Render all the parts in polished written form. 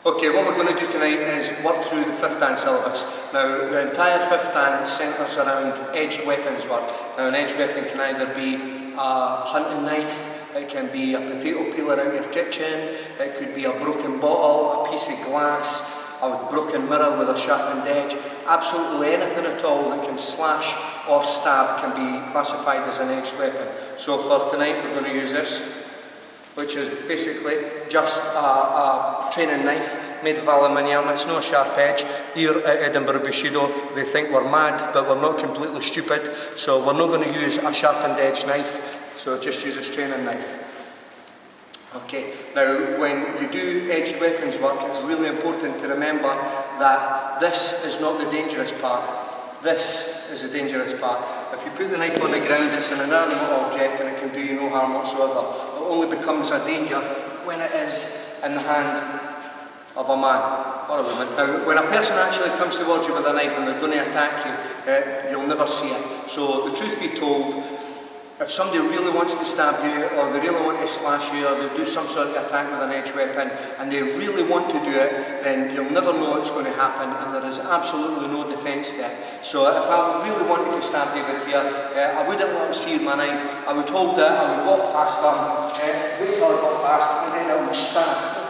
Okay, what we're going to do tonight is work through the 5th Dan syllabus. Now, the entire 5th Dan centres around edged weapons work. Now, an edged weapon can either be a hunting knife, it can be a potato peeler out your kitchen, it could be a broken bottle, a piece of glass, a broken mirror with a sharpened edge. Absolutely anything at all that can slash or stab can be classified as an edged weapon. So for tonight we're going to use this, which is basically just a training knife made of aluminium. It's no sharp edge. Here at Edinburgh Bushido they think we're mad, but we're not completely stupid, so we're not going to use a sharpened edge knife, so just use a training knife. Okay, now when you do edged weapons work, it's really important to remember that this is not the dangerous part. This is the dangerous part. If you put the knife on the ground, it's an inanimate object and it can do you no harm whatsoever. It only becomes a danger when it is in the hand of a man or a woman. Now, when a person actually comes towards you with a knife and they're going to attack you, you'll never see it. So the truth be told, if somebody really wants to stab you, or they really want to slash you, or they do some sort of attack with an edged weapon, and they really want to do it, then you'll never know what's going to happen, and there is absolutely no defence to it. So if I really wanted to stab David here, I wouldn't let him see my knife. I would hold it, I would walk past him, wait till I got past, and then I would stab.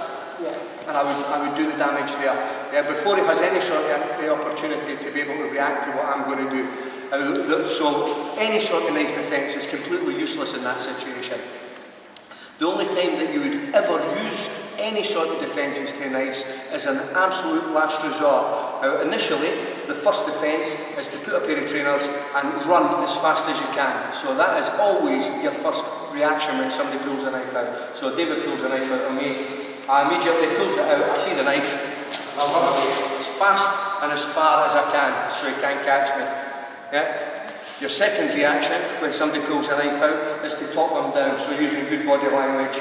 And I would do the damage there, before he has any sort of opportunity to be able to react to what I'm going to do. So any sort of knife defence is completely useless in that situation. The only time that you would ever use any sort of defences to knives is an absolute last resort. Now initially, the first defence is to put a pair of trainers and run as fast as you can. So that is always your first reaction when somebody pulls a knife out. So David pulls a knife out on me, I immediately pulls it out, I see the knife, I'll run away as fast and as far as I can so he can't catch me. Yeah? Your second reaction when somebody pulls a knife out is to talk them down, so using good body language,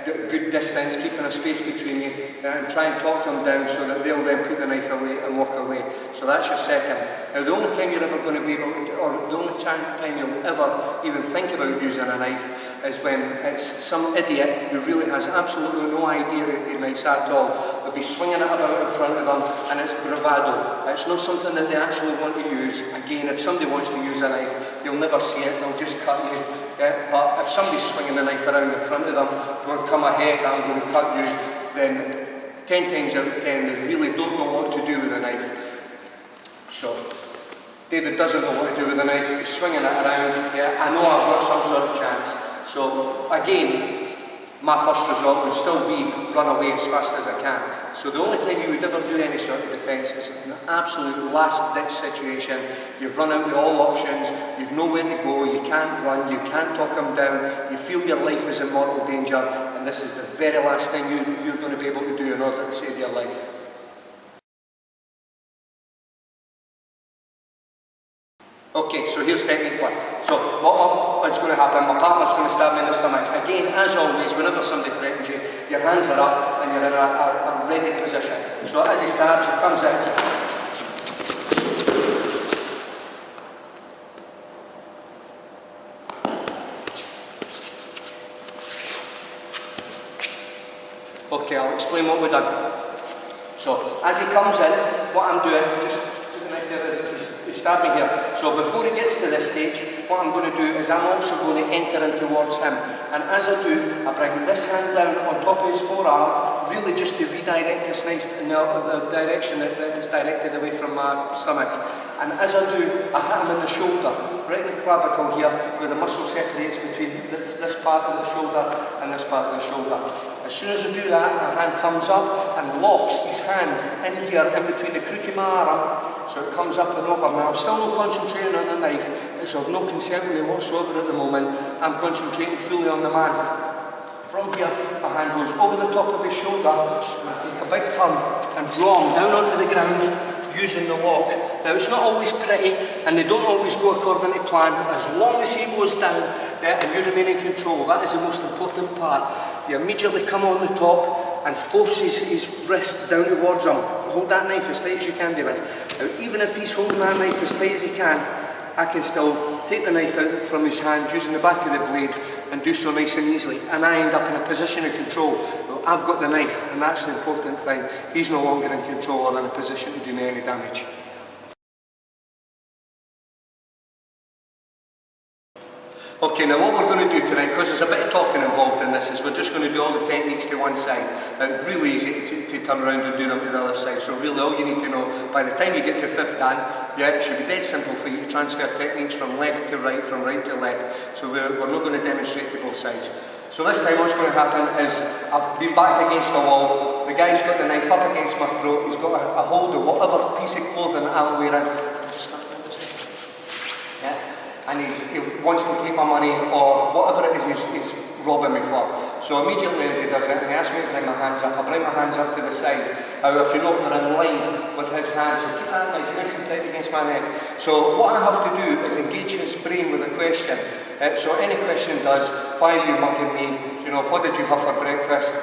good distance, keeping a space between you, and try and talk them down so that they'll then put the knife away and walk away. So that's your second. Now the only time you're ever going to be able to, or the only time you'll ever even think about using a knife is when it's some idiot who really has absolutely no idea of knives at all. They'll be swinging it about in front of them and it's bravado. It's not something that they actually want to use. Again, if somebody wants to use a knife, you'll never see it, they'll just cut you. But if somebody's swinging the knife around in front of them, going to come ahead, I'm going to cut you, then 10 times out of 10 they really don't know what to do with the knife. So David doesn't know what to do with the knife, he's swinging it around. I know I've got some sort of chance. So again, my first result would still be run away as fast as I can. So the only time you would ever do any sort of defence is an absolute last ditch situation. You've run out of all options, you've nowhere to go, you can't run, you can't talk them down, you feel your life is in mortal danger, and this is the very last thing you're going to be able to do in order to save your life. Okay, so here's technique one. So what is going to happen, my partner's going to stab me in the stomach. Again, as always, whenever somebody threatens you, your hands are up and you're in a ready position. So as he stabs, he comes in. Okay, I'll explain what we've done. So as he comes in, what I'm doing, just he stabbed me here. So before he gets to this stage, what I'm going to do is I'm also going to enter in towards him. And as I do, I bring this hand down on top of his forearm, really just to redirect this knife in the direction that is directed away from my stomach. And as I do, I hit him in the shoulder, right in the clavicle here, where the muscle separates between this part of the shoulder and this part of the shoulder. As soon as I do that, my hand comes up and locks his hand in here, in between the crook of my arm, so it comes up and over. Now I'm still not concentrating on the knife, it's of no concern to me whatsoever at the moment. I'm concentrating fully on the man. From here, my hand goes over the top of his shoulder, and I take a big turn and draw him down onto the ground, using the lock. Now it's not always pretty and they don't always go according to plan. As long as he goes down and you remain in control, that is the most important part. You immediately come on the top and force his wrist down towards him. Hold that knife as tight as you can, David. Now even if he's holding that knife as tight as he can, I can still take the knife out from his hand using the back of the blade and do so nice and easily, and I end up in a position of control. I've got the knife, and that's the important thing. He's no longer in control or in a position to do me any damage. Okay, now what we're going to do tonight, because there's a bit of talking involved in this, is we're just going to do all the techniques to one side. Now it's really easy to turn around and do them to the other side, so really all you need to know, by the time you get to 5th dan, yeah, it should be dead simple for you to transfer techniques from left to right, from right to left, so we're not going to demonstrate to both sides. So this time what's going to happen is, I've been back against the wall, the guy's got the knife up against my throat, he's got a hold of whatever piece of clothing I'm wearing. Yeah. And he wants to take my money or whatever it is he's robbing me for. So immediately as he does it, and he asks me to bring my hands up, I bring my hands up to the side. If you note, they're in line with his hands, so keep that knife nice and tight against my neck. So what I have to do is engage his brain with a question. So any question does, why are you mugging me? You know, what did you have for breakfast?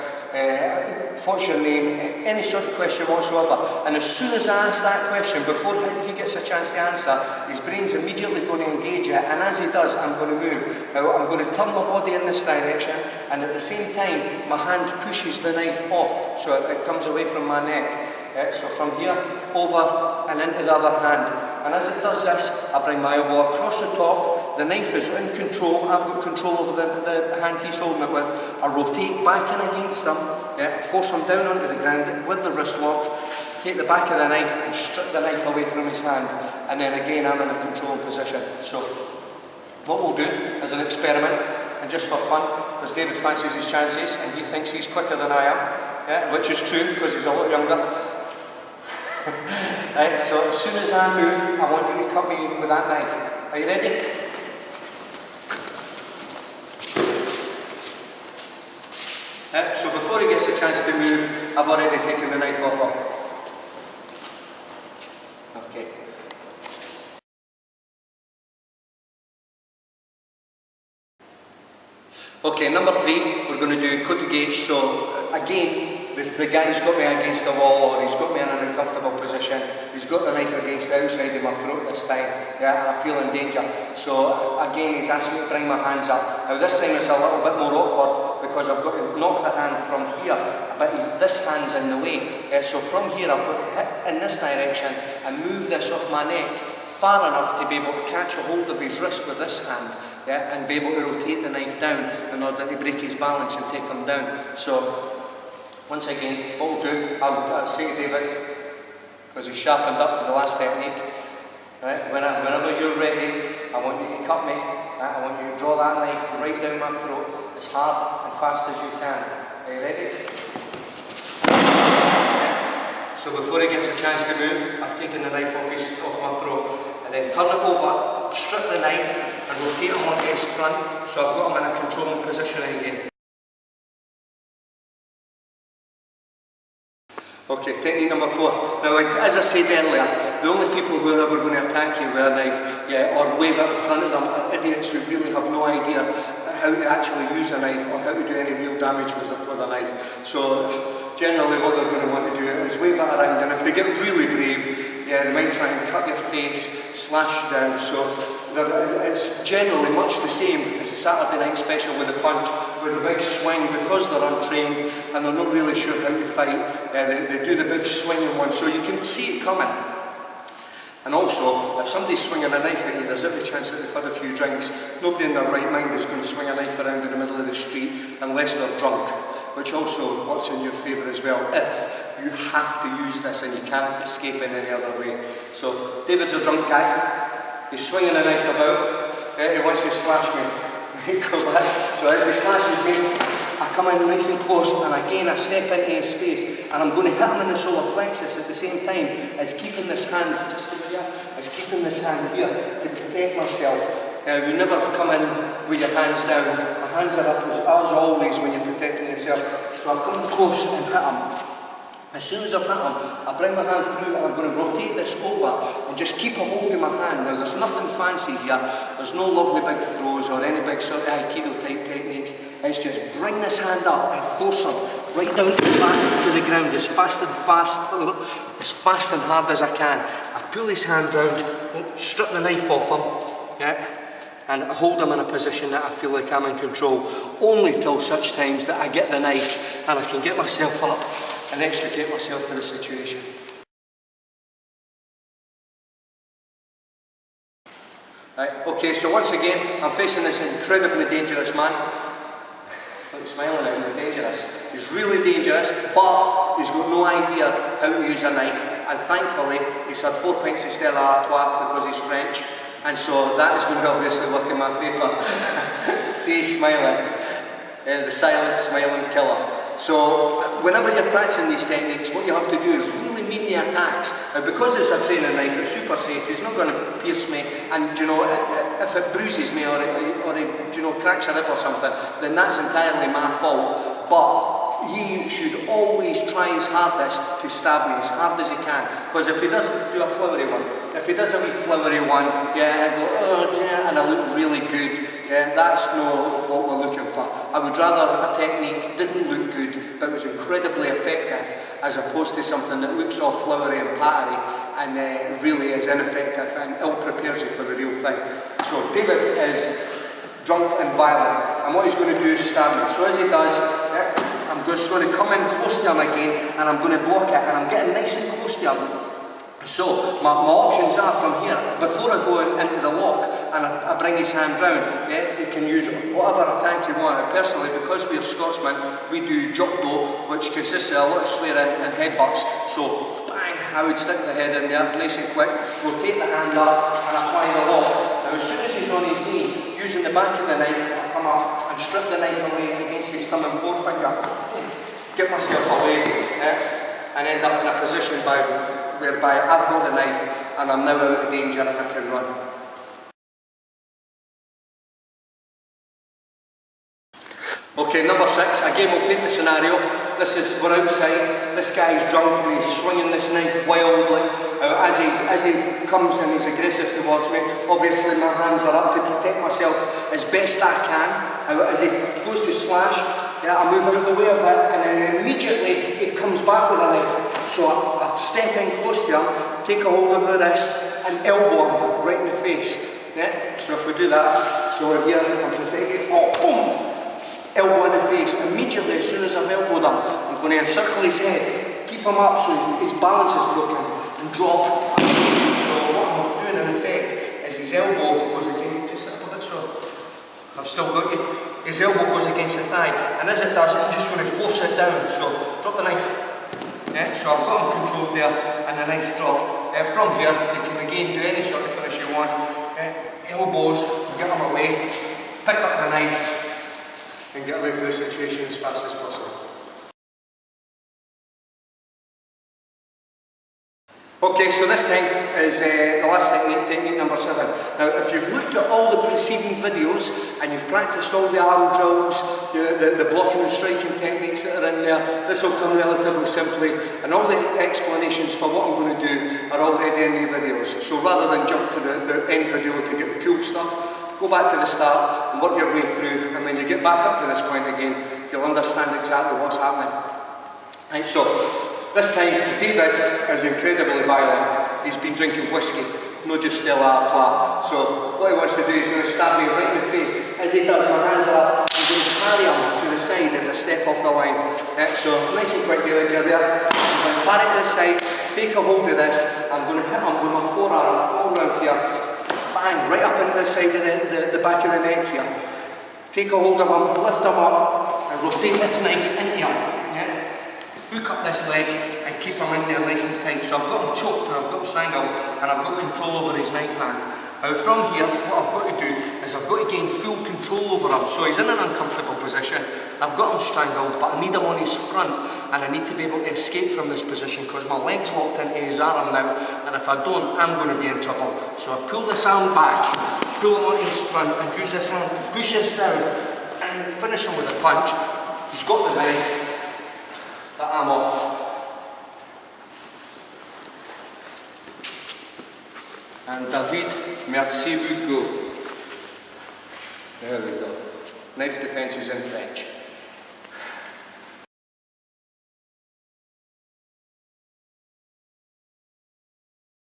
What's your name? Any sort of question whatsoever. And as soon as I ask that question, before he gets a chance to answer, his brain's immediately going to engage it, and as he does, I'm going to move. Now, I'm going to turn my body in this direction, and at the same time, my hand pushes the knife off, so it comes away from my neck. So from here, over and into the other hand. And as it does this, I bring my elbow across the top, the knife is in control, I've got control over the hand he's holding it with. I rotate back in against him, force him down onto the ground with the wrist lock, take the back of the knife and strip the knife away from his hand. And then again, I'm in a controlled position. So what we'll do as an experiment, and just for fun, because David fancies his chances and he thinks he's quicker than I am, which is true because he's a lot younger. Right, so as soon as I move, I want you to cut me with that knife. Are you ready? So before he gets a chance to move, I've already taken the knife off him. Okay. Okay, number 3, we're going to do coup de grace. So again, the guy's got me against the wall, or he's got me in an uncomfortable position. He's got the knife against the outside of my throat this time, and I feel in danger. So again, he's asked me to bring my hands up. Now this time it's a little bit more awkward because I've got to knock the hand from here, but this hand's in the way. So from here I've got to hit in this direction and move this off my neck far enough to be able to catch a hold of his wrist with this hand, and be able to rotate the knife down in order to break his balance and take him down. So once again, what we'll do, I'll say to David, because he's sharpened up for the last technique, right? Whenever you're ready, I want you to cut me, right? I want you to draw that knife right down my throat as hard and fast as you can. Are you ready? Yeah. So before he gets a chance to move, I've taken the knife off my throat, and then turn it over, strip the knife, and rotate him onto his front, so I've got him in a controlling position again. Okay, technique number 4. Now, as I said earlier, the only people who are ever going to attack you with a knife, or wave it in front of them, are idiots who really have no idea how to actually use a knife or how to do any real damage with a knife. So generally what they're going to want to do is wave it around, and if they get really brave, they might try and cut your face, slash you down. So it's generally much the same as a Saturday night special with a punch, with a big swing, because they're untrained and they're not really sure how to fight. They do the big swinging one, so you can see it coming. And also, if somebody's swinging a knife at you, there's every chance that they've had a few drinks. Nobody in their right mind is going to swing a knife around in the middle of the street unless they're drunk, which also works in your favour as well, if you have to use this and you can't escape in any other way. So, David's a drunk guy, he's swinging a knife about, he wants to slash me. Go back. So as he slashes me, I come in nice and close, and again I step into his space, and I'm going to hit him in the solar plexus at the same time as keeping this hand just over here, as keeping this hand here to protect myself. You never come in with your hands down. My hands are up as always when you're protecting yourself. So I've come close and hit him. As soon as I've hit him, I bring my hand through and I'm going to rotate this over and just keep a hold of my hand. Now there's nothing fancy here, there's no lovely big throws or any big sort of Aikido type techniques. It's just bring this hand up and force him right down to the back to the ground as fast and hard as I can. I pull his hand down, strip the knife off him, and hold him in a position that I feel like I'm in control, only till such times that I get the knife and I can get myself up and extricate myself from the situation. Right, okay, so once again, I'm facing this incredibly dangerous man. Look, smiling at him, dangerous. He's really dangerous, but he's got no idea how to use a knife. And thankfully, he's had 4 pints of Stella Artois because he's French. And so that is going to obviously work in my favour. See, he's smiling. The silent, smiling killer. So, whenever you're practicing these techniques, what you have to do is really mean the attacks. And because it's a training knife, it's super safe. He's not going to pierce me, and you know, if it bruises me or it you know, cracks a rib or something, then that's entirely my fault. But he should always try his hardest to stab me as hard as he can. Because if he doesn't do a flowery one, if he does a wee flowery one, yeah, and I go, oh yeah, and I look really good, yeah, that's not what we're looking for. I would rather a technique didn't look good, but was incredibly effective, as opposed to something that looks all flowery and pattery, and really is ineffective and ill prepares you for the real thing. So David is drunk and violent, and what he's going to do is stab me. So as he does, I'm just going to come in close to him again, and I'm going to block it, and I'm getting nice and close to him. So my options are from here, before I go into the lock and I bring his hand round, yeah, you can use whatever attack you want. And personally, because we're Scotsmen, we do jokdo, which consists of a lot of swearing and headbutts. So bang, I would stick the head in there, nice and quick, rotate the hand up and apply the lock. Now as soon as he's on his knee, using the back of the knife, I come up and strip the knife away against his thumb and forefinger, get myself away, and end up in a position whereby I've got the knife and I'm now out of danger and I can run. Okay, number 6, again we'll paint the scenario. This is, we're outside, this guy's drunk and he's swinging this knife wildly. As he comes and he's aggressive towards me, obviously my hands are up to protect myself as best I can. As he goes to slash, yeah, I move out of the way of it, and then immediately he comes back with a knife. So I step in close to him, take a hold of the wrist and elbow him right in the face. Yeah? So if we do that, so we're here, I'm protected, oh, boom! Elbow in the face. Immediately, as soon as I've elbowed him, I'm going to encircle his head, keep him up so his balance is broken, and drop. So what I'm doing in effect is his elbow goes against, just a little bit, so I've still got you. His elbow goes against the thigh, and as it does, I'm just going to force it down. So drop the knife. Yeah, so I've got him controlled there, and a nice drop. From here, you can again do any sort of finish you want. Elbows, get him away, pick up the knife, and get away from the situation as fast as possible. Okay, so this time is the last technique, technique number 7. Now, if you've looked at all the preceding videos and you've practiced all the arm drills, the blocking and striking techniques that are in there, this will come relatively simply, and all the explanations for what I'm going to do are already in the videos. So rather than jump to the end video to get the cool stuff, go back to the start and work your way through, and when you get back up to this point again, you'll understand exactly what's happening. Right, so this time David is incredibly violent. He's been drinking whiskey, not just Stella Artois. So what he wants to do is going to stab me right in the face. As he does, my hands are up, I'm going to carry him to the side as I step off the line. So nice and quick, David, you're there. I'm going to parry to the side, take a hold of this, I'm going to hit him with my forearm all around here. Bang, right up into the side of the back of the neck here. Take a hold of him, lift him up, and rotate this knife into him. Yeah? Hook up this leg and keep him in there nice and tight. So I've got him choked and I've got him strangled and I've got control over his knife hand. Now from here, what I've got to do is I've got to gain full control over him. So he's in an uncomfortable position. I've got him strangled, but I need him on his front, and I need to be able to escape from this position because my leg's locked into his arm now, and if I don't, I'm going to be in trouble. So I pull this arm back, pull him on his front, and use this hand to push this down and finish him with a punch. He's got the knife. That I'm off. And David, merci beaucoup. There we go. Knife defences in French.